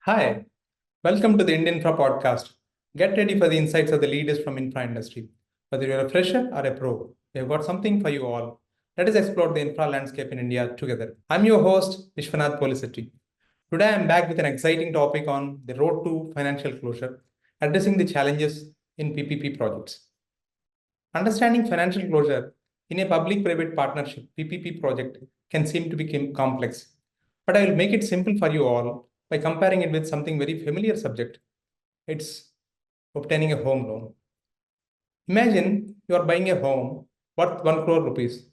Hi, welcome to the Indian Infra podcast. Get ready for the insights of the leaders from infra industry. Whether you're a fresher or a pro, we have got something for you all. Let us explore the infra landscape in India together. I'm your host, Vishwanath Polisetti. Today I'm back with an exciting topic on the road to financial closure, addressing the challenges in PPP projects. Understanding financial closure in a public-private partnership PPP project can seem to be complex, but I will make it simple for you all by comparing it with something very familiar subject. It's obtaining a home loan. Imagine you are buying a home worth 1 crore rupees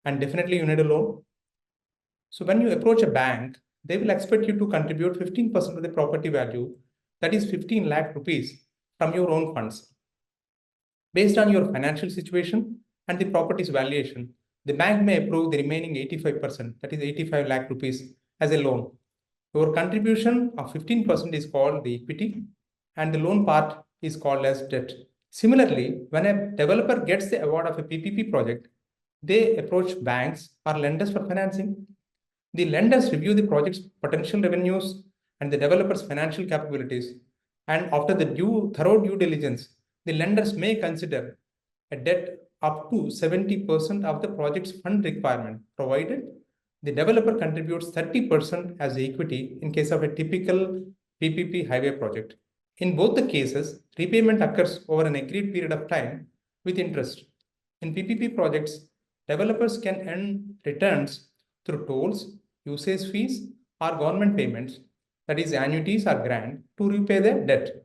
and definitely you need a loan. So when you approach a bank, they will expect you to contribute 15% of the property value, that is 15 lakh rupees from your own funds. Based on your financial situation and the property's valuation, the bank may approve the remaining 85%, that is 85 lakh rupees, as a loan. Your contribution of 15% is called the equity, and the loan part is called as debt. Similarly, when a developer gets the award of a PPP project, they approach banks or lenders for financing. The lenders review the project's potential revenues and the developer's financial capabilities, and after the thorough due diligence, the lenders may consider a debt up to 70% of the project's fund requirement, provided the developer contributes 30% as equity in case of a typical PPP highway project. In both the cases, repayment occurs over an agreed period of time with interest. In PPP projects, developers can earn returns through tolls, usage fees, or government payments, that is, annuities or grant, to repay their debt.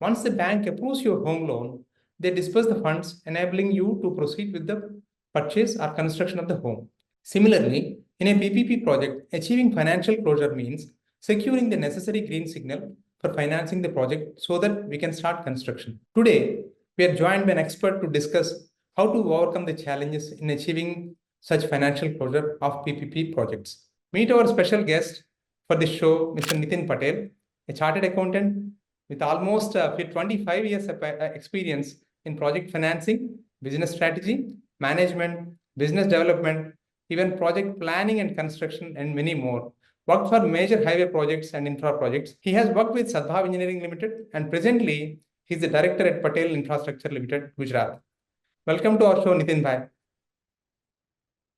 Once the bank approves your home loan, they disburse the funds, enabling you to proceed with the purchase or construction of the home. Similarly, in a PPP project, achieving financial closure means securing the necessary green signal for financing the project so that we can start construction. Today, we are joined by an expert to discuss how to overcome the challenges in achieving such financial closure of PPP projects. Meet our special guest for this show, Mr. Nitin Patel, a chartered accountant with almost 25 years of experience in project financing, business strategy, management, business development, even project planning and construction, and many more. Worked for major highway projects and infra projects. He has worked with Sadbhav Engineering Limited, and presently he is the director at Patel Infrastructure Limited, Gujarat. Welcome to our show, Nitin Bhai.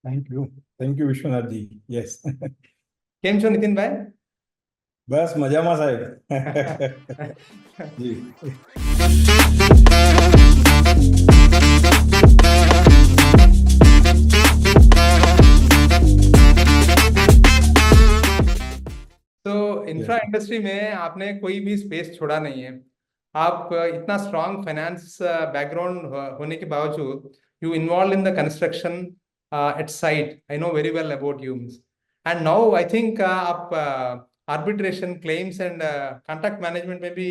Thank you, Vishwanath ji. Yes. કેમ છો નીતિનભાઈ? બસ મજામાં સાહેબ. જી. तो infra industry में आपने कोई भी space छोड़ा नहीं है. आप इतना स्ट्रॉन्ग फाइनेंस बैकग्राउंड होने के बावजूद you involve in the construction at site. I know very well about you. And now I think आप arbitration claims and contract management में भी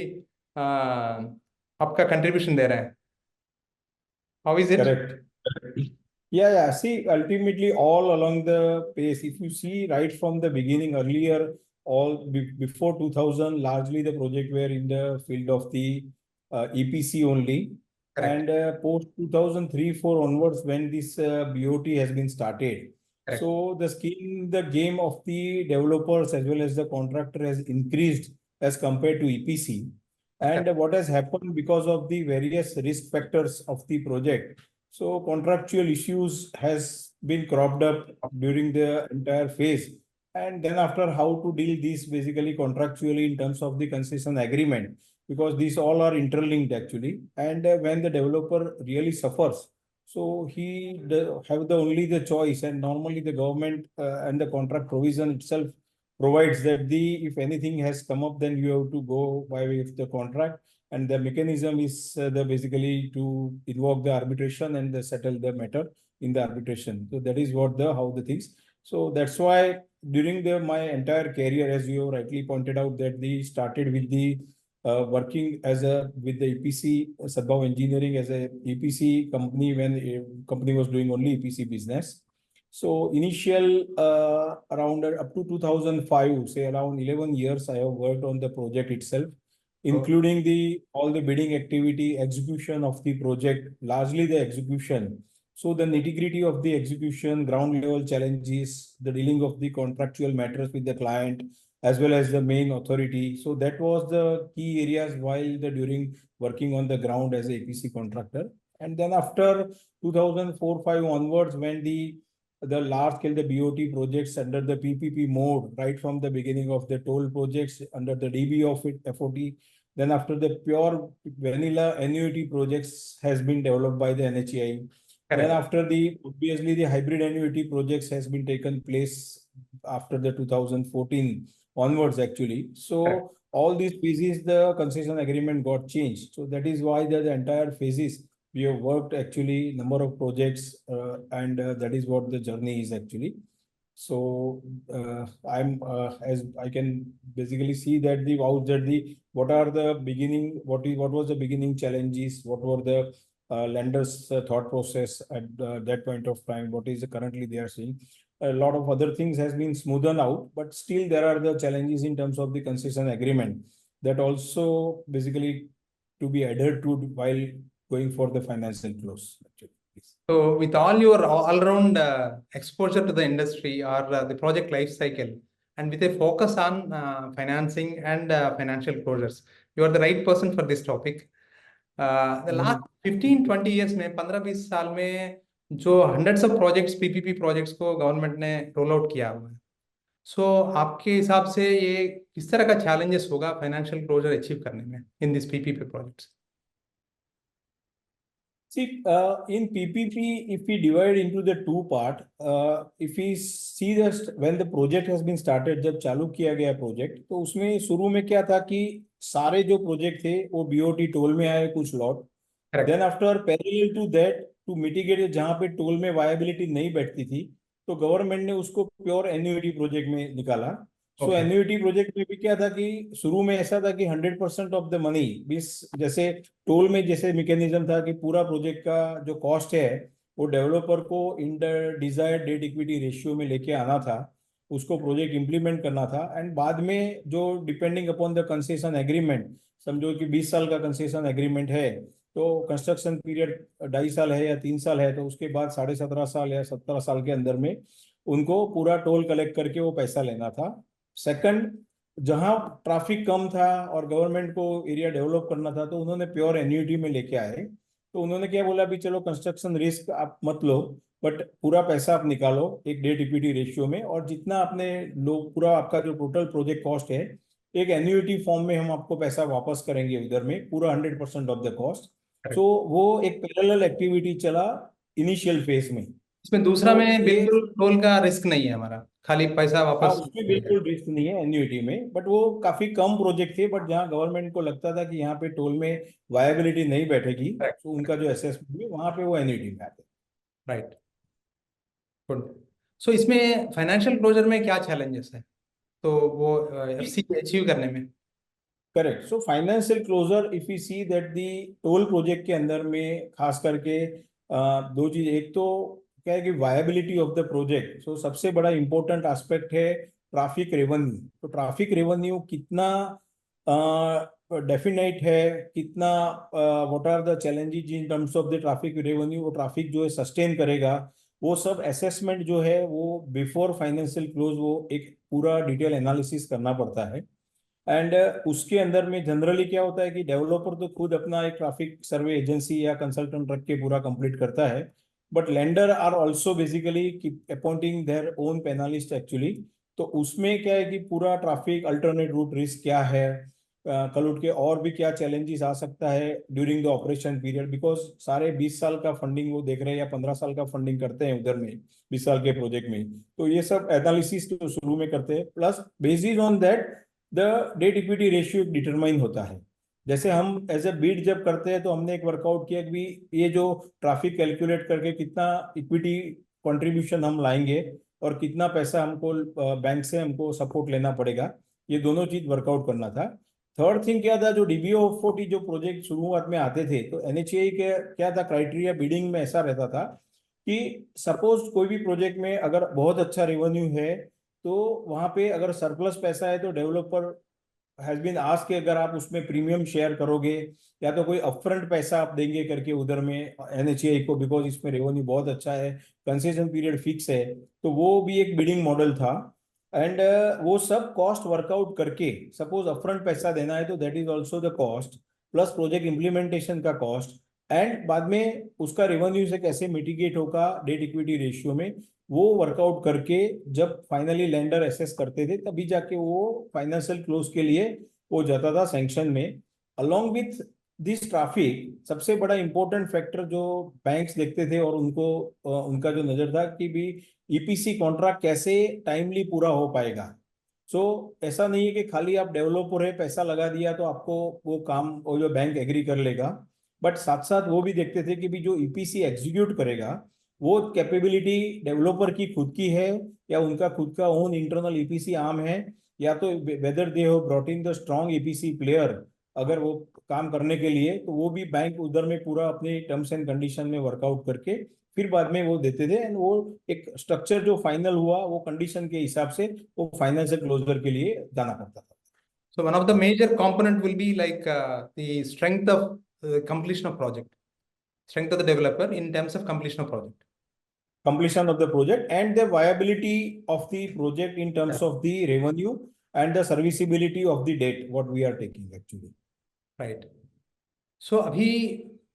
आपका कंट्रीब्यूशन दे रहे हैं. How is it? Correct. Yeah. See, ultimately, all along the pace, if you see right from the beginning, earlier, before 2000, largely the project were in the field of the EPC only. Correct. And post 2003-4 onwards, when this BOT has been started, Correct. so the skin in the game of the developers as well as the contractor has increased as compared to EPC. And what has happened because of the various risk factors of the project, so contractual issues has been cropped up during the entire phase. And then after, how to deal these basically contractually in terms of the concession agreement, because these all are interlinked actually. And when the developer really suffers, so he have the only the choice, and normally the government and the contract provision itself provides that if anything has come up, then you have to go by way of the contract. And the mechanism is basically to invoke the arbitration and settle the matter in the arbitration. So that is what how the things. So that's why during my entire career, as you have rightly pointed out, that they started with the working with the EPC, Sadbhav Engineering as a EPC company, when a company was doing only EPC business. So initial around up to 2005, say around 11 years, I have worked on the project itself, including all the bidding activity, execution of the project, largely the execution. So the nitty-gritty of the execution, ground level challenges, the dealing of the contractual matters with the client, as well as the main authority. So that was the key areas while the during working on the ground as a EPC contractor. And then after 2004-5 onwards, when the large scale the BOT projects under the PPP mode, right from the beginning of the toll projects under the DB of it, FOT, then after the pure vanilla annuity projects has been developed by the NHAI. Then Correct. after obviously the hybrid annuity projects has been taken place after the 2014 onwards actually. Correct. So all these phases, the concession agreement got changed. So that is why the entire phases we have worked actually number of projects and that is what the journey is actually. So I'm as I can basically see that the out that the what are the beginning what was the beginning challenges, what were the lenders thought process at that point of time, what is currently they are seeing. A lot of other things has been smoothened out, but still there are the challenges in terms of the concession agreement that also basically to be adhered to while going for the financial close. Actually. So with all your all-round exposure to the industry or the project life cycle, and with a focus on financing and financial closures, you are the right person for this topic. The last 15-20 years में 15-20 साल में जो hundreds of projects PPP projects को government ने roll out किया हुआ है, सो आपके हिसाब से ये किस तरह का चैलेंजेस होगा फाइनेंशियल क्लोजर अचीव करने में in this PPP projects? See, in PPP, if we divide into the two part, if we see just when the project has been started, जब चालू किया गया project, तो उसमें शुरू में क्या था कि सारे जो project थे वो BOT toll में आए कुछ lot. Then after parallel to that, to mitigate जहाँ पे toll में viability नहीं बैठती थी, तो government ने उसको pure annuity project में निकाला. सो एन्युटी प्रोजेक्ट में भी क्या था कि शुरू में ऐसा था कि 100% ऑफ द मनी बीस जैसे टोल में जैसे मैकेनिज्म था कि पूरा प्रोजेक्ट का जो कॉस्ट है वो डेवलपर को in the desired debt equity ratio में लेके आना था, उसको प्रोजेक्ट इंप्लीमेंट करना था. एंड बाद में जो depending upon the concession agreement, समझो कि 20 साल का कंसेशन एग्रीमेंट है तो कंस्ट्रक्शन पीरियड 2.5 साल है या 3 साल है, तो उसके बाद 17.5 साल या 17 साल के अंदर में उनको पूरा टोल कलेक्ट करके वो पैसा लेना था. सेकंड, जहां ट्रैफिक कम था और गवर्नमेंट को एरिया डेवलप करना था तो उन्होंने प्योर एन्युटी में लेके आए. तो उन्होंने क्या बोला भी चलो कंस्ट्रक्शन रिस्क आप मत लो, बट पूरा पैसा आप निकालो एक डेट इक्विटी रेशियो में, और जितना आपने लोग पूरा आपका जो टोटल प्रोजेक्ट कॉस्ट है एक एन्युटी फॉर्म में हम आपको पैसा वापस करेंगे उधर में पूरा 100% ऑफ द कॉस्ट. सो वो एक पैरेलल एक्टिविटी चला इनिशियल फेज में. इसमें दूसरा में बिल्कुल टोल का रिस्क नहीं है हमारा, खाली पैसा वापस. उसमें बिल्कुल रिस्क नहीं है एन्युटी में, बट वो काफी कम प्रोजेक्ट थे, बट जहाँ गवर्नमेंट को लगता था कि यहाँ पे टोल में वायबिलिटी नहीं बैठेगी तो उनका जो असेसमेंट है वहां पे वो एन्युटी में आते. Right, good. सो इसमें फाइनेंशियल क्लोजर में क्या चैलेंजेस है तो वो एफसी अचीव करने में? Correct. So financial closure if you see that the toll project के अंदर में खास करके दो चीज, एक तो क्या है कि viability of the project. So सबसे बड़ा इंपॉर्टेंट एस्पेक्ट है ट्रैफिक रेवेन्यू. तो ट्रैफिक रेवेन्यू कितना डेफिनेट है, कितना what are the challenges in terms of the traffic revenue, वो ट्रैफिक जो है सस्टेन करेगा, वो सब असेसमेंट जो है वो बिफोर फाइनेंशियल क्लोज वो एक पूरा डिटेल एनालिसिस करना पड़ता है. एंड उसके अंदर में जनरली क्या होता है कि डेवलपर तो खुद अपना एक ट्रैफिक सर्वे एजेंसी या कंसल्टेंट रख के पूरा कंप्लीट करता है, but lender are also basically appointing their own panelist actually. तो उसमें क्या है कि पूरा ट्रैफिक अल्टरनेट रूट रिस्क क्या है, कल उठ के और भी क्या चैलेंजेस आ सकता है during the operation period, because सारे 20 साल का फंडिंग वो देख रहे हैं या 15 साल का फंडिंग करते हैं उधर में 20 साल के प्रोजेक्ट में. तो ये सब एनालिसिस तो शुरू में करते हैं, plus basis on that the debt equity ratio determine होता है. जैसे हम एज ए बीड जब करते हैं तो हमने एक वर्कआउट किया कि ये जो ट्रैफिक कैलकुलेट करके कितना इक्विटी कंट्रीब्यूशन हम लाएंगे और कितना पैसा हमको बैंक से हमको सपोर्ट लेना पड़ेगा, ये दोनों चीज वर्कआउट करना था. थर्ड थिंग क्या था, जो DBO-40 जो प्रोजेक्ट शुरुआत में आते थे तो NHAI के क्या था क्राइटेरिया बिडिंग में ऐसा रहता था कि सपोज कोई भी प्रोजेक्ट में अगर बहुत अच्छा रेवेन्यू है तो वहां पे अगर सरप्लस पैसा है तो डेवलपर हैज बीन आस्क्ड कि अगर आप उसमें प्रीमियम शेयर करोगे या तो कोई अपफ्रंट पैसा आप देंगे करके उधर में NHAI को, बिकॉज इसमें रेवेन्यू बहुत अच्छा है, कंसेशन पीरियड फिक्स है, तो वो भी एक बिडिंग मॉडल था. एंड वो सब कॉस्ट वर्कआउट करके, सपोज अपफ्रंट पैसा देना है तो that is also the cost, plus project implementation का कॉस्ट, एंड बाद में उसका रेवेन्यू से कैसे मिटिगेट होगा डेट इक्विटी रेशियो में, वो वर्कआउट करके जब फाइनली लेंडर एसेस करते थे तभी जाके वो फाइनेंशियल क्लोज के लिए वो जाता था सैंक्शन में। अलोंग विथ दिस ट्रैफिक, सबसे बड़ा इंपॉर्टेंट फैक्टर जो बैंक्स देखते थे और उनको उनका जो नजर था कि भी ईपीसी कॉन्ट्रैक्ट कैसे टाइमली पूरा हो पाएगा। सो ऐसा नहीं है कि खाली आप डेवलपर है पैसा लगा दिया तो आपको वो काम, वो जो बैंक एग्री कर लेगा, बट साथ साथ वो भी देखते थे कि भी जो ईपीसी एग्जीक्यूट करेगा वो कैपेबिलिटी डेवलपर की खुद की है या उनका खुद का ओन इंटरनल ईपीसी आर्म है, या तो वेदर दे हो brought in the strong EPC player अगर वो काम करने के लिए, तो वो भी बैंक उधर में पूरा अपने टर्म्स एंड कंडीशन में वर्कआउट करके फिर बाद में वो देते थे। एंड वो एक स्ट्रक्चर जो फाइनल हुआ वो कंडीशन के हिसाब से वो फाइनेंशियल क्लोजर के लिए जाना पड़ता था। So one of the major component will be like the strength of completion of project, strength of the developer in terms of completion of project. Completion of the project and the viability of the project in terms of the revenue and the serviceability of the debt what we are taking actually. Right. So अभी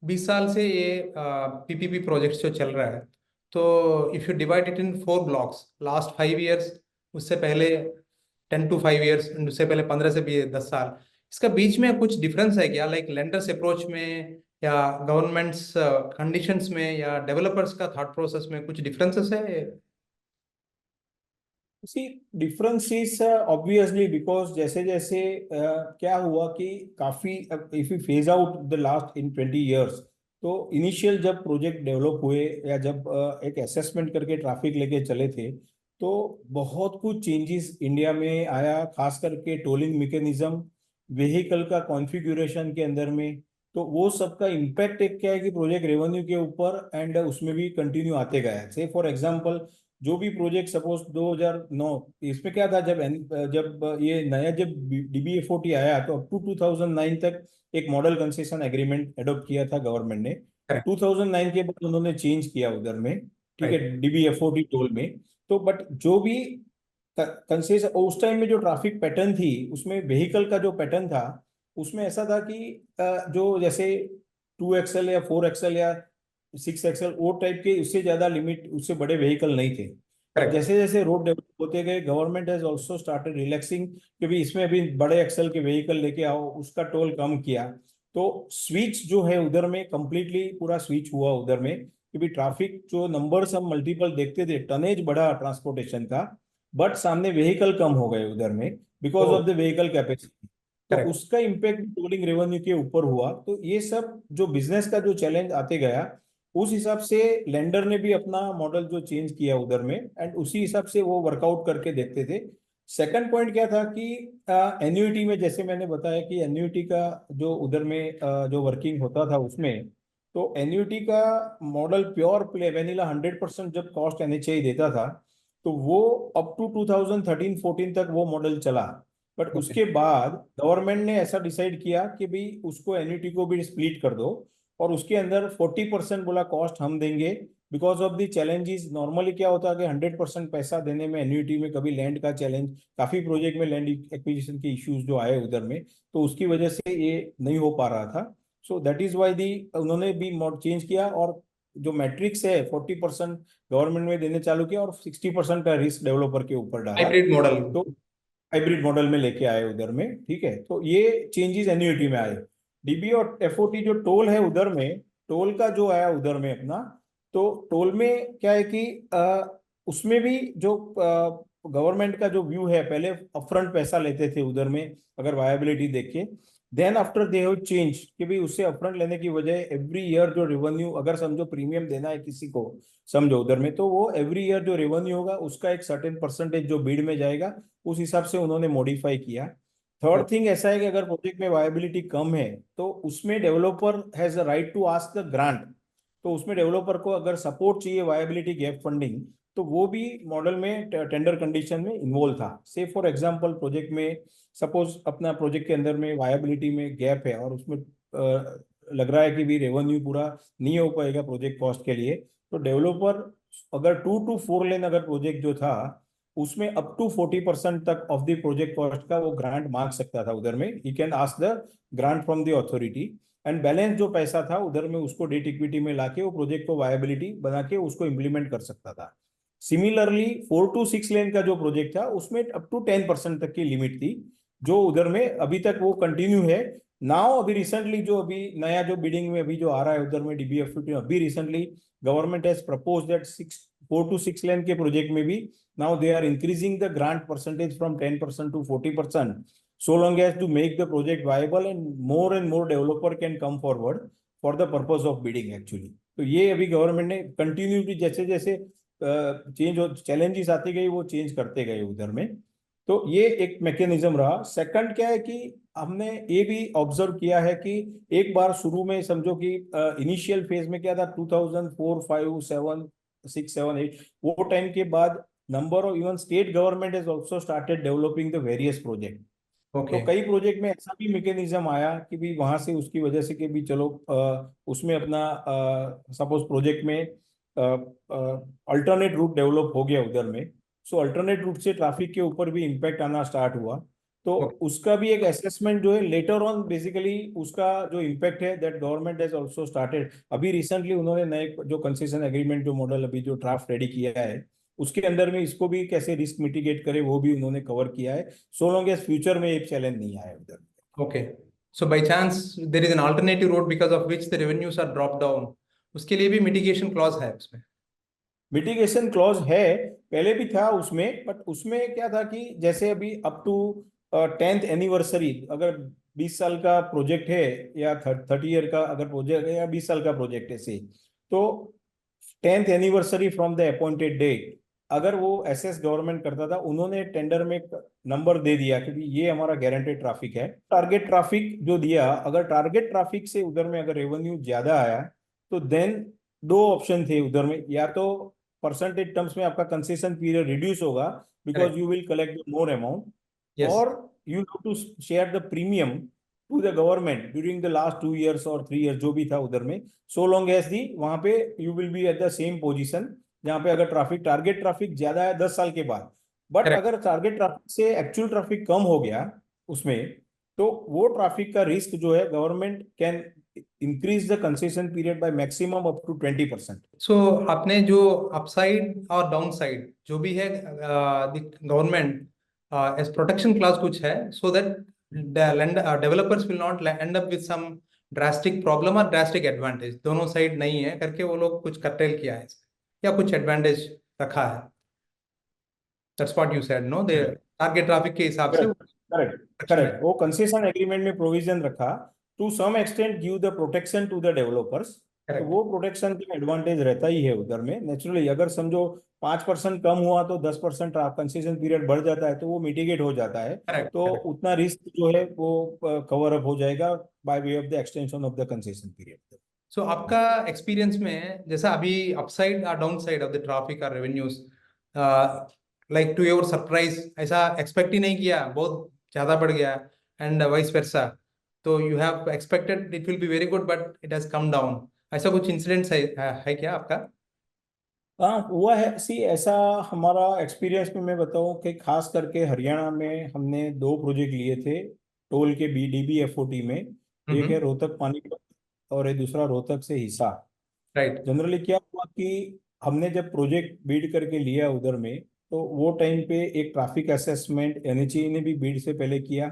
20 साल से ये PPP projects जो चल रहा है, तो if you divide it in 4 blocks, last 5 years, उससे पहले 10 to 5 इयर्स, उससे पहले 15 से 10 साल, इसका बीच में कुछ डिफरेंस है क्या, लाइक लेंडर्स अप्रोच में या गवर्नमेंट्स कंडीशंस में या डेवलपर्स का थॉट प्रोसेस में कुछ डिफरेंसेस है? See, difference is obviously because जैसे जैसे क्या हुआ कि काफी, if you phase out the last in 20 years, तो इनिशियल जब प्रोजेक्ट डेवलप हुए या जब एक असेसमेंट करके ट्रैफिक लेके चले थे, तो बहुत कुछ चेंजेस इंडिया में आया, खास करके टोलिंग मैकेनिज्म, व्हीकल का कॉन्फ़िगरेशन के अंदर में। तो वो सबका इम्पैक्ट एक क्या है कि प्रोजेक्ट रेवेन्यू के ऊपर एंड उसमें भी कंटिन्यू आते गया है। से फॉर एग्जांपल, जो भी प्रोजेक्ट सपोज 2009, इसमें क्या था, जब ये नया जब डीबीएफओटी आया तो अप टू 2009 तक एक मॉडल कंसेशन एग्रीमेंट एडॉप्ट किया था गवर्नमेंट ने। करेक्ट। 2009 के बाद उन्होंने चेंज किया उधर में, ठीक है, राइट। डीबीएफओटी टोल में। तो बट जो भी कंसेशन उस टाइम में जो ट्रैफिक पैटर्न थी उसमें व्हीकल का जो पैटर्न था उसमें ऐसा था कि जो जैसे 2 एक्सएल या 4 एक्सएल या 6 एक्सएल वो टाइप के, उससे ज्यादा लिमिट, उससे बड़े व्हीकल नहीं थे। But correct. जैसे जैसे रोड डेवलप होते गए government has also started relaxing कि भी इसमें अभी बड़े एक्सेल के व्हीकल लेके आओ, उसका टोल कम किया। तो स्विच जो है उधर में कंप्लीटली पूरा स्विच हुआ उधर में कि भी ट्रैफिक जो नंबर्स हम मल्टीपल देखते थे, टनेज बढ़ा ट्रांसपोर्टेशन का, बट सामने व्हीकल कम हो गए उधर में बिकॉज ओ। Of the vehicle capacity. तो करेक्ट। उसका इम्पेक्ट टोलिंग रेवेन्यू के ऊपर हुआ। तो ये सब जो बिजनेस का जो चैलेंज आते गया, उस हिसाब से लेंडर ने भी अपना मॉडल जो चेंज किया उधर में, एंड उसी हिसाब से वो वर्कआउट करके देखते थे। सेकंड पॉइंट क्या था कि एन्युइटी में, जैसे मैंने बताया कि एन्युइटी का जो उधर में जो वर्किंग होता था उसमें, तो एन्युइटी का मॉडल प्योर प्ले वेनिला 100% जब कॉस्ट एनएचए देता था, तो वो अप टू 2013-14 तक वो मॉडल चला। But okay. उसके बाद गवर्नमेंट ने ऐसा डिसाइड किया कि भाई उसको एन्युइटी को भी स्प्लिट कर दो, और उसके अंदर 40% बोला कॉस्ट हम देंगे। Because of the challenges, normally क्या होता है कि 100% पैसा देने में एन्युइटी में कभी लैंड का चैलेंज, काफी प्रोजेक्ट में लैंड एक्विजिशन के इश्यूज जो आए उधर में, तो उसकी वजह से ये नहीं हो पा रहा था। सो दैट इज वाई दी उन्होंने भी मॉड चेंज किया, और जो मैट्रिक्स है 40% गवर्नमेंट में देने चालू किया और 60% का रिस्क डेवलपर के ऊपर डाला। Hybrid model. तो हाइब्रिड मॉडल में लेके आए उधर में, ठीक है। तो ये चेंजेस एन्युइटी में आए। डीबी और एफओटी जो टोल है उधर में, टोल का जो आया उधर में अपना, तो टोल में क्या है कि उसमें भी जो गवर्नमेंट का जो व्यू है, पहले अपफ्रंट पैसा लेते थे उधर में अगर वायबिलिटी देखे, then after they have change कि भाई उससे अपफ्रंट लेने की वजह एवरी ईयर जो रेवेन्यू, अगर समझो प्रीमियम देना है किसी को, समझो उधर में, तो वो एवरी ईयर जो रेवेन्यू होगा उसका एक सर्टेन परसेंटेज जो बीड में जाएगा, उस हिसाब से उन्होंने मॉडिफाई किया। थर्ड थिंग ऐसा है कि अगर प्रोजेक्ट में वायबिलिटी कम है तो उसमें developer has the right to ask the grant. तो उसमें डेवलपर को अगर सपोर्ट चाहिए वायबिलिटी गैप फंडिंग, तो वो भी मॉडल में टेंडर कंडीशन में इन्वॉल्व था। से फॉर एग्जांपल प्रोजेक्ट में सपोज अपना प्रोजेक्ट के अंदर में वायबिलिटी में गैप है और उसमें लग रहा है कि भी रेवेन्यू पूरा नहीं हो पाएगा प्रोजेक्ट कॉस्ट के लिए, तो डेवलपर अगर 2 to 4 लेन अगर प्रोजेक्ट जो था उसमें अप टू 40% तक ऑफ द प्रोजेक्ट कॉस्ट का वो ग्रांट मांग सकता था उधर में। He can ask the grant from the authority, and balance जो पैसा था उधर में उसको डेट इक्विटी में लाके वो प्रोजेक्ट को वायबिलिटी बना के उसको इम्प्लीमेंट कर सकता था। सिमिलरली 4 to 6 लेन का जो प्रोजेक्ट था उसमें अप टू 10% तक की लिमिट थी, जो उधर में अभी तक वो कंटिन्यू है। नाउ अभी रिसेंटली जो अभी नया जो बिडिंग में अभी जो आ रहा है उधर में डीबीएफटी, अभी recently government has propose that 4 to 6 lane के प्रोजेक्ट में भी now they are increasing the grant percentage from 10% to 40%, so long as to make the project viable and more developer can come forward for the purpose of bidding actually। तो ये अभी government ने continuity जैसे जैसे change challenges आते गए वो change करते गए उधर में। तो ये एक मैकेनिज्म रहा। सेकंड क्या है कि हमने ये भी ऑब्जर्व किया है कि एक बार शुरू में समझो कि इनिशियल फेज में क्या था 2004, 5, 7, 6, 7, 8, वो टाइम के बाद number of even state government has also started developing the various project. तो कई प्रोजेक्ट में ऐसा भी मैकेनिज्म आया कि भी वहां से उसकी वजह से कि भी चलो उसमें अपना सपोज प्रोजेक्ट में अल्टरनेट रूट डेवलप हो गया उधर में, सो अल्टरनेट रूट से ट्रैफिक के ऊपर भी इम्पैक्ट आना स्टार्ट हुआ। तो उसका भी एक असेसमेंट जो है लेटर ऑन बेसिकली उसका जो इम्पैक्ट है that government has also started. अभी रिसेंटली उन्होंने नए जो कंसेशन एग्रीमेंट जो मॉडल अभी जो ड्राफ्ट रेडी किया है उसके अंदर में इसको भी कैसे रिस्क मिटिगेट करे वो भी उन्होंने कवर किया है, सो लॉन्ग एज फ्यूचर में एक चैलेंज नहीं आया उधर। Okay, so by chance there is an alternative road because of which the revenues are drop down, उसके लिए भी मिटिगेशन क्लॉज है उसमें? मिटिगेशन क्लॉज है, पहले भी था उसमें, बट उसमें क्या था कि जैसे अभी अप टू 10th एनिवर्सरी, अगर 20 साल का प्रोजेक्ट है या 30 ईयर का अगर प्रोजेक्ट है या 20 साल का प्रोजेक्ट है से, तो 10th anniversary from the appointed date अगर वो एसएस गवर्नमेंट करता था, उन्होंने टेंडर में नंबर दे दिया कि ये हमारा गारंटेड ट्रैफिक है, टारगेट ट्रैफिक जो दिया, अगर टारगेट ट्रैफिक से उधर में अगर रेवेन्यू ज्यादा आया तो देन दो ऑप्शन थे उधर में, या तो परसेंटेज टर्म्स में आपका कंसेशन पीरियड रिड्यूस होगा because you will collect more amount, yes, और you have to share the premium to the government during the last 2 years और 3 years जो भी था उधर में, सो लॉन्ग एज दी वहां पे you will be at the same position जहां पे अगर ट्रैफिक टारगेट ट्रैफिक ज्यादा है 10 साल के बाद, बट करेक्ट। अगर टारगेट ट्रैफिक से एक्चुअल ट्रैफिक कम हो गया उसमें, तो वो ट्रैफिक का रिस्क जो है government can increase the concession period by maximum up to 20%। सो आपने जो अपसाइड और डाउन साइड जो भी है गवर्नमेंट एज प्रोटेक्शन क्लास कुछ है, so that developers will not end up with some drastic problem और ड्रास्टिक एडवांटेज, दोनों साइड नहीं है करके वो लोग कुछ कर्टेल किया है या कुछ एडवांटेज रखा है? That's what you said, no? They target traffic के हिसाब से करेक्ट, करेक्ट, protection है। करेक्ट। वो कंसेशन एग्रीमेंट में प्रोविजन रखा to some extent give the protection to the developers, तो करेक्ट, वो प्रोटेक्शन का एडवांटेज रहता ही है उधर में नेचुरली। अगर समझो 5% कम हुआ तो 10% कंसेशन पीरियड बढ़ जाता है तो वो मिटिगेट हो जाता है, करेक्ट, तो करेक्ट। उतना रिस्क जो है वो कवर अप हो जाएगा by way of the extension of the concession period. So आपका एक्सपीरियंस में जैसा अभी अपसाइड और down side of the traffic और revenues, like to your surprise, ऐसा एक्सपेक्ट ही नहीं किया, बहुत ज्यादा बढ़ गया, एंड वाइस वर्सा, तो you have expected it will be very good but it has come down, ऐसा कुछ इंसिडेंट्स है क्या आपका? हाँ हुआ है, सी ऐसा हमारा एक्सपीरियंस में मैं बताऊं कि खास करके हरियाणा में हमने दो प्रोजेक्ट लिए थे टोल के DBFOT में। एक है हम्म। रोहतक पानीपत और एक दूसरा रोहतक से हिसार। राइट। जनरली क्या हुआ कि हमने जब प्रोजेक्ट बीड करके लिया उधर में, तो वो टाइम पे एक ट्रैफिक असेसमेंट NHAI ने भी बीड से पहले किया,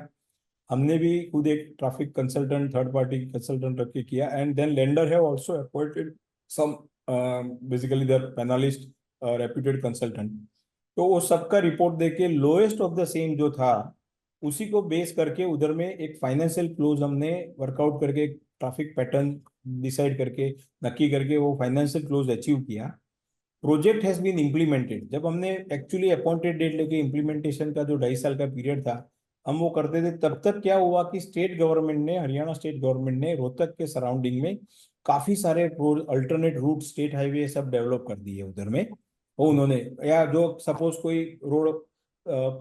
हमने भी खुद एक traffic consultant third party consultant रख के किया, एंड देन लेंडर है also appointed some basically the panelist reputed consultant. तो वो सबका रिपोर्ट देके लोएस्ट ऑफ द सेम जो था उसी को बेस करके उधर में एक फाइनेंशियल क्लोज हमने वर्कआउट करके ट्रैफिक पैटर्न डिसाइड करके नक्की करके वो फाइनेंशियल क्लोज अचीव किया। Project has been implemented. जब हमने एक्चुअली अपॉइंटेड डेट लेके इम्प्लीमेंटेशन का जो 2.5 साल का पीरियड था हम वो करते थे, तब तक क्या हुआ कि स्टेट गवर्नमेंट ने, हरियाणा स्टेट गवर्नमेंट ने रोहतक के सराउंडिंग में काफी सारे अल्टरनेट रूट स्टेट हाईवे सब डेवलप कर दिए उधर में। वो उन्होंने, या जो सपोज कोई रोड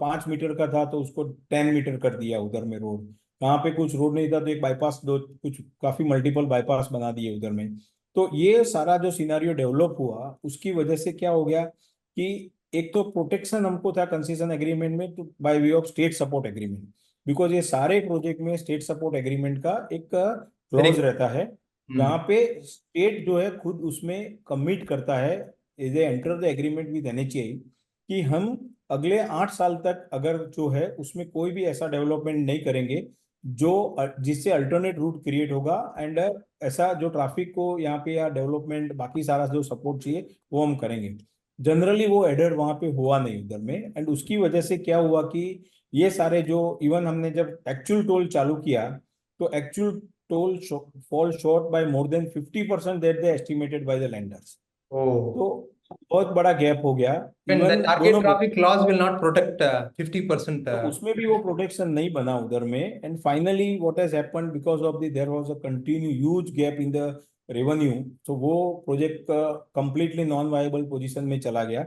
5 मीटर का था तो उसको 10 मीटर कर दिया उधर में रोड, कहाँ पे कुछ रोड नहीं था तो एक बाईपास, दो कुछ काफी मल्टीपल बाईपास बना दिए उधर में। तो ये सारा जो सिनारियो डेवलप हुआ उसकी वजह से क्या हो गया कि एक तो प्रोटेक्शन हमको था कंसेशन एग्रीमेंट में, तो bye way of state support agreement, because ये सारे प्रोजेक्ट में स्टेट सपोर्ट एग्रीमेंट का एक वेरी क्लॉज रहता है, जहाँ गुड। पे स्टेट जो है खुद उसमें कमिट करता है, as a enter the agreement with NHAI, कि हम अगले 8 साल तक अगर जो है उसमें कोई भी ऐसा डेवलपमेंट नहीं करेंगे जो जिससे अल्टरनेट रूट क्रिएट होगा, एंड ऐसा जो ट्रैफिक को यहाँ पे या डेवलपमेंट बाकी सारा जो सपोर्ट चाहिए वो हम करेंगे। जनरली वो एडर वहां पे हुआ नहीं उधर में, एंड उसकी वजह से क्या हुआ कि ये सारे जो इवन हमने जब एक्चुअल टोल चालू किया, तो actual toll fall short by more than 50% that they estimated by the lenders. Oh, तो बहुत बड़ा गैप हो गया। and the इवन target दोनों, traffic laws will not protect 50%. तो उसमें भी वो प्रोटेक्शन नहीं बना उधर में, and finally what has happened because of the there was a continue huge gap in the revenue, तो वो project completely non viable position में चला गया।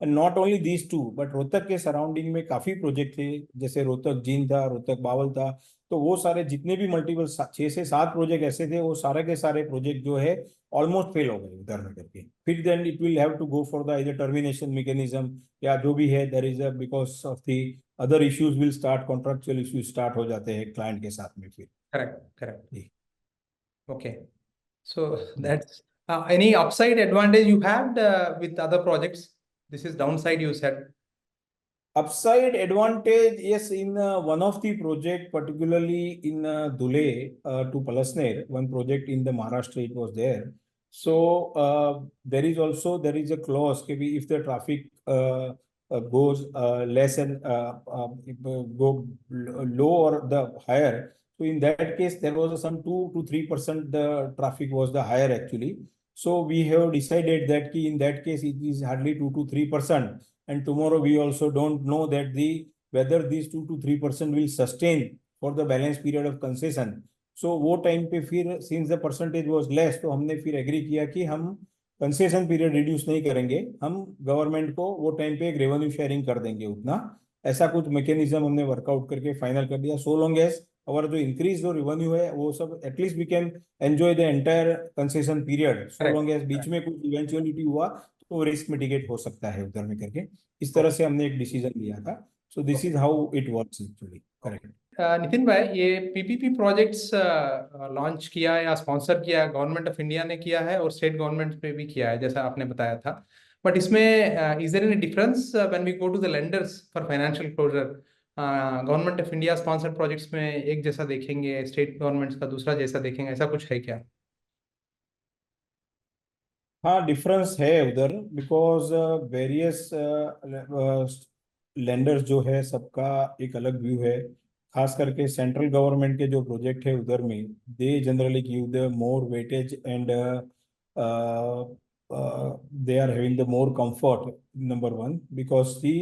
And not only these two, but Rohtak के सराउंडिंग में काफी प्रोजेक्ट थे, जैसे रोहतक जींद था, रोहतक बावल था, तो वो सारे जितने भी मल्टीपल 6 से 7 प्रोजेक्ट ऐसे थे, वो सारे के सारे प्रोजेक्ट जो है ऑलमोस्ट फेल हो गए उधर में करके। फिर then it will have to go for the इधर टर्मिनेशन मैकेनिज्म या जो भी है, there is a because of the other issues will start, contractual issues start हो जाते हैं क्लाइंट के साथ में फिर। Correct, correct. जी, Okay. So जी। that's any upside advantage you had with other projects. This is downside you said. Upside advantage, yes, in one of the project, particularly in Dhule to Palasner, one project in the Maharashtra, it was there. So there is also there is a clause that if the traffic goes less and go low or the higher, so in that case there was some 2 to 3% the traffic was the higher actually. So we have decided that ki in that case it is hardly 2 to 3%, and tomorrow we also don't know that the whether these 2 to 3% will sustain for the balance period of concession. So वो time पे फिर since the percentage was less, तो हमने फिर agree किया कि हम concession period reduce नहीं करेंगे, हम गवर्नमेंट को वो टाइम पे एक रेवेन्यू शेयरिंग कर देंगे उतना। ऐसा कुछ मैकेनिज्म हमने वर्कआउट करके फाइनल कर दिया, सो लॉन्ग एज और जो इंक्रीज जो रेवेन्यू है वो सब at least we can enjoy the entire concession period, so Correct. Long as बीच में कुछ इवेंचुअलिटी हुआ तो रिस्क मिटिगेट हो सकता है उधर में करके। इस तरह से हमने एक डिसीजन लिया था। So this is how it works actually. Correct. Nitin भाई, ये पीपीपी प्रोजेक्ट्स लॉन्च किया या स्पॉन्सर किया गवर्नमेंट ऑफ इंडिया ने किया है और स्टेट गवर्नमेंट पे भी किया है जैसा आपने बताया था, बट इसमें is there any difference when we go to the lenders for financial closure? Government of India sponsored projects में एक जैसा देखेंगे, स्टेट गवर्नमेंट्स का दूसरा जैसा देखेंगे, ऐसा कुछ है क्या? हाँ, डिफरेंस है उधर, बिकॉज वेरियस लेंडर्स जो है सबका एक अलग व्यू है। खास करके सेंट्रल गवर्नमेंट के जो प्रोजेक्ट है उधर में they generally give the more weightage, and they are having the more comfort, number one, because the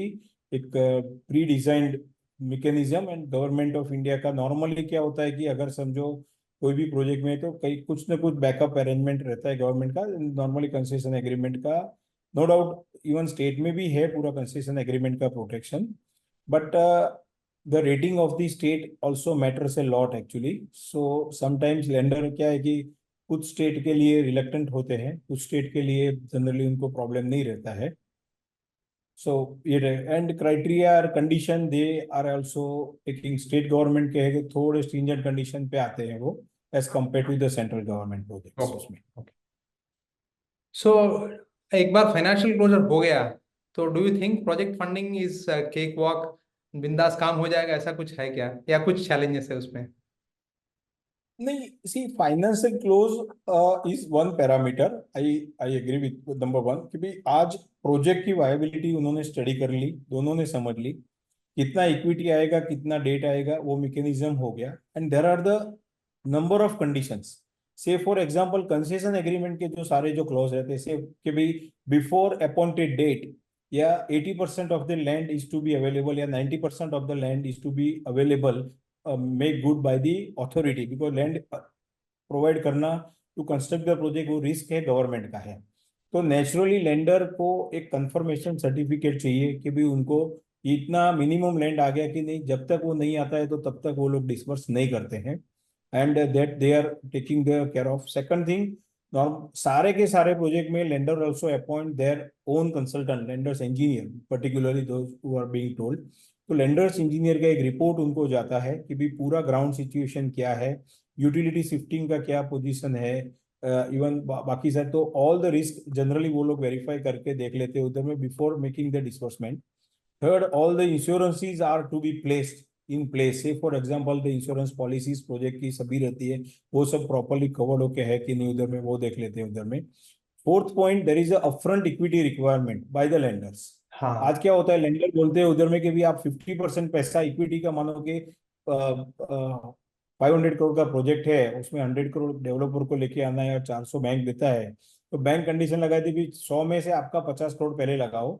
एक pre designed mechanism. And government of India का नॉर्मली क्या होता है कि अगर समझो कोई भी प्रोजेक्ट में तो कई कुछ ना कुछ बैकअप अरेंजमेंट रहता है गवर्नमेंट का, नॉर्मली कंसेशन एग्रीमेंट का। नो डाउट इवन स्टेट में भी है पूरा कंसेशन एग्रीमेंट का protection, but the rating of the state also matters a lot actually. So sometimes lender क्या है कि कुछ स्टेट के लिए रिलेक्टेंट होते हैं, कुछ स्टेट के लिए जनरली उनको प्रॉब्लम नहीं रहता है। सो ये एंड क्राइटेरिया और condition they are also taking, state government के है कि थोड़े स्ट्रिंजेंट कंडीशन पे आते हैं वो, as compare to the central government projects उसमें। ओके। सो एक बार फाइनेंशियल क्लोजर हो गया तो do you think project funding is cake walk, बिंदास काम हो जाएगा, ऐसा कुछ है क्या या कुछ चैलेंजेस है उसमें? नहीं, see financial close is one parameter, I I agree with number one, कि भाई आज प्रोजेक्ट की वायबिलिटी उन्होंने स्टडी कर ली, दोनों ने समझ ली कितना इक्विटी आएगा कितना डेट आएगा, वो मैकेनिज्म हो गया। And there are the number of conditions, say for example concession agreement के जो सारे जो क्लॉज रहते हैं, से कि भाई बिफोर अपॉइंटेड डेट या 80% of the land is to be available या 90% of the land is to be available, make good by the authority, because land provide करना टू कंस्ट्रक्ट द प्रोजेक्ट वो रिस्क है गवर्नमेंट का है। तो naturally lender को एक कंफर्मेशन सर्टिफिकेट चाहिए कि भी उनको इतना मिनिमम लैंड आ गया कि नहीं, जब तक वो नहीं आता है तो तब तक वो लोग डिस्पर्स नहीं करते हैं, and that they are taking the care of. Second thing, सारे के सारे प्रोजेक्ट में lender also appoint their own consultant, lenders engineer, particularly those who are being told. तो लेंडर्स इंजीनियर का एक रिपोर्ट उनको जाता है कि भी पूरा ग्राउंड सिचुएशन क्या है, यूटिलिटी शिफ्टिंग का क्या पोजीशन है, इवन बाकी सर, तो ऑल द रिस्क जनरली वो लोग वेरीफाई करके देख लेते हैं उधर में before making the disbursement. Third, all the insurances are to be placed in place. Say for example the insurance policies project की सभी रहती है, वो सब प्रॉपर्ली कवर्ड होके है कि नहीं उधर में, वो देख लेते हैं उधर में। Fourth point, there is a upfront equity requirement by the lenders. हाँ आज क्या होता है, लेंडर बोलते हैं उधर में कि भी आप 50% पैसा इक्विटी का मानो कि 500 करोड़ का प्रोजेक्ट है, उसमें 100 करोड़ डेवलपर को लेके आना है और 400 बैंक देता है, तो बैंक कंडीशन लगाई थी भी 100 में से आपका 50 करोड़ पहले लगाओ।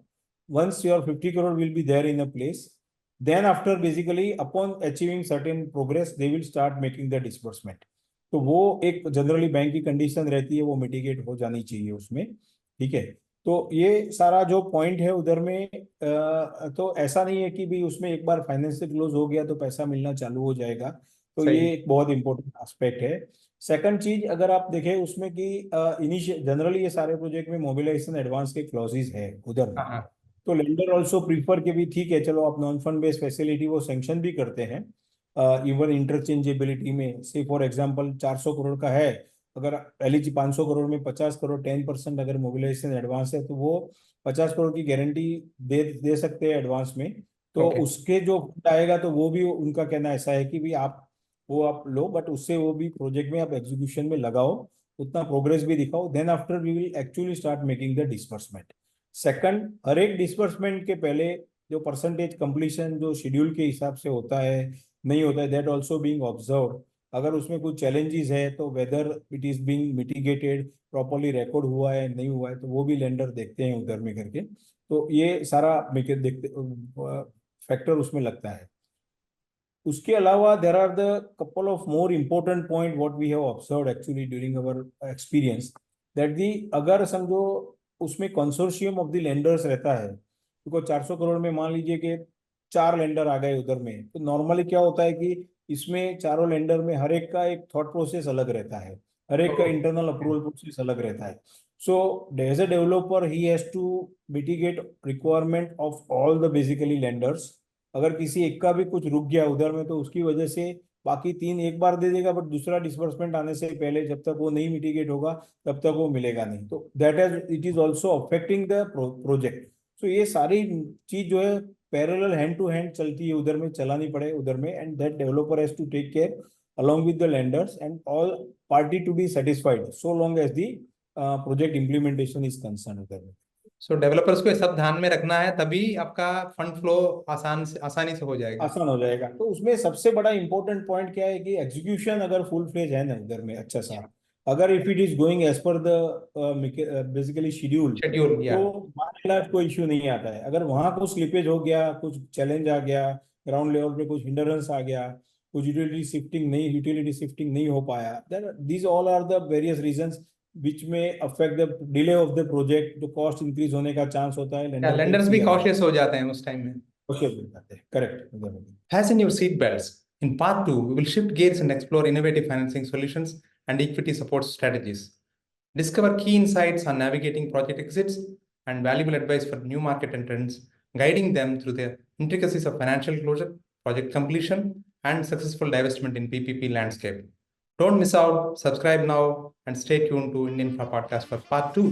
once your 50 crore will be there in a place, then after basically upon achieving certain progress they will start making the disbursement। तो वो एक जनरली बैंक की कंडीशन रहती है, वो मिटिगेट हो जानी चाहिए उसमें, ठीक है। तो ये सारा जो पॉइंट है उधर में तो ऐसा नहीं है कि भी उसमें एक बार फाइनेंस से क्लोज हो गया तो पैसा मिलना चालू हो जाएगा, तो सही। ये एक बहुत इंपॉर्टेंट एस्पेक्ट है। सेकंड चीज, अगर आप देखें उसमें कि इनिशियल जनरली ये सारे प्रोजेक्ट में मोबिलाइजेशन एडवांस के क्लॉजेज है उधर में, हाँ हाँ तो लेंडर ऑल्सो प्रीफर के भी ठीक है चलो आप नॉन फंड बेस्ड फैसिलिटी वो सेंक्शन भी करते हैं इवन इंटरचेंजेबिलिटी में। से फॉर एग्जांपल 400 करोड़ का है, अगर एलिजी 500 करोड़ में 50 करोड़ 10% अगर मोबिलाइजेशन एडवांस है तो वो 50 करोड़ की गारंटी दे सकते हैं एडवांस में। तो ओके। उसके जो फंड आएगा तो वो भी उनका कहना ऐसा है कि भी आप वो आप लो, बट उससे वो भी प्रोजेक्ट में आप एग्जीक्यूशन में लगाओ, उतना प्रोग्रेस भी दिखाओ, then after we will actually start making the disbursement. Second, हर एक डिसबर्समेंट के पहले जो परसेंटेज कंप्लीशन जो शेड्यूल के हिसाब से होता है नहीं होता है, दैट ऑल्सो बीइंग ऑब्जर्व। अगर उसमें कुछ चैलेंजेस है तो whether it is being mitigated, properly record हुआ है नहीं हुआ है, तो वो भी लेंडर देखते हैं उधर में करके। तो ये सारा देखते फैक्टर उसमें लगता है। उसके अलावा there are the couple of more important point what we have observed actually during our experience, that the अगर समझो उसमें कंसोर्शियम ऑफ द लेंडर्स रहता है, तो 400 करोड़ में मान लीजिए कि 4 लेंडर आ गए उधर में, तो नॉर्मली क्या होता है कि इसमें चारों लेंडर में हर एक का एक थॉट प्रोसेस अलग रहता है, हर एक का इंटरनल अप्रूवल प्रोसेस अलग रहता है। सो एज अ डेवलपर ही has to mitigate requirement of all the basically lenders. अगर किसी एक का भी कुछ रुक गया उधर में तो उसकी वजह से बाकी 3 एक बार दे देगा, बट दूसरा डिसबर्समेंट आने से पहले जब तक वो नहीं मिटिगेट होगा तब तक वो मिलेगा नहीं, तो that is it is also affecting the project. So ये सारी चीज जो है पैरेलल हैंड टू हैंड चलती है उधर में, चलानी पड़े उधर में, and that developer has to take care along with the lenders and all party to be satisfied so long as the project implementation is concerned उधर में। सो डेवलपर्स को ये सब ध्यान में रखना है, तभी आपका फंड फ्लो आसानी से हो जाएगा। आसान हो जाएगा। तो उसमें सबसे बड़ा इंपॉर्टेंट पॉइंट क्या है कि एग्जीक्यूशन अगर फुल फ्लेज है ना उधर में अच्छा सा, अगर if it is going as पर द बेसिकली शेड्यूल, शेड्यूल या तो बाय कोई इश्यू नहीं आता है। अगर वहां कुछ स्लिपेज हो गया, कुछ चैलेंज आ गया, ग्राउंड लेवल पे कुछ हिंडरेंस आ गया, कुछ यूटिलिटी शिफ्टिंग नहीं हो पाया, these all are the various reasons which में affect the delay of the project. जो कॉस्ट इंक्रीज होने का चांस होता है, लेंडर को लेंडर्स भी clear होता कॉशियस हो जाते हैं उस टाइम में। है। Correct. Fasten your seat belts. In part 2, we will shift gears and explore innovative financing solutions and equity support strategies. Discover key insights on navigating project exits and valuable advice for new market entrants, guiding them through the intricacies of financial closure, project completion, and successful divestment in PPP landscape. Don't miss out. Subscribe now and stay tuned to Indian Infra Podcast for part 2.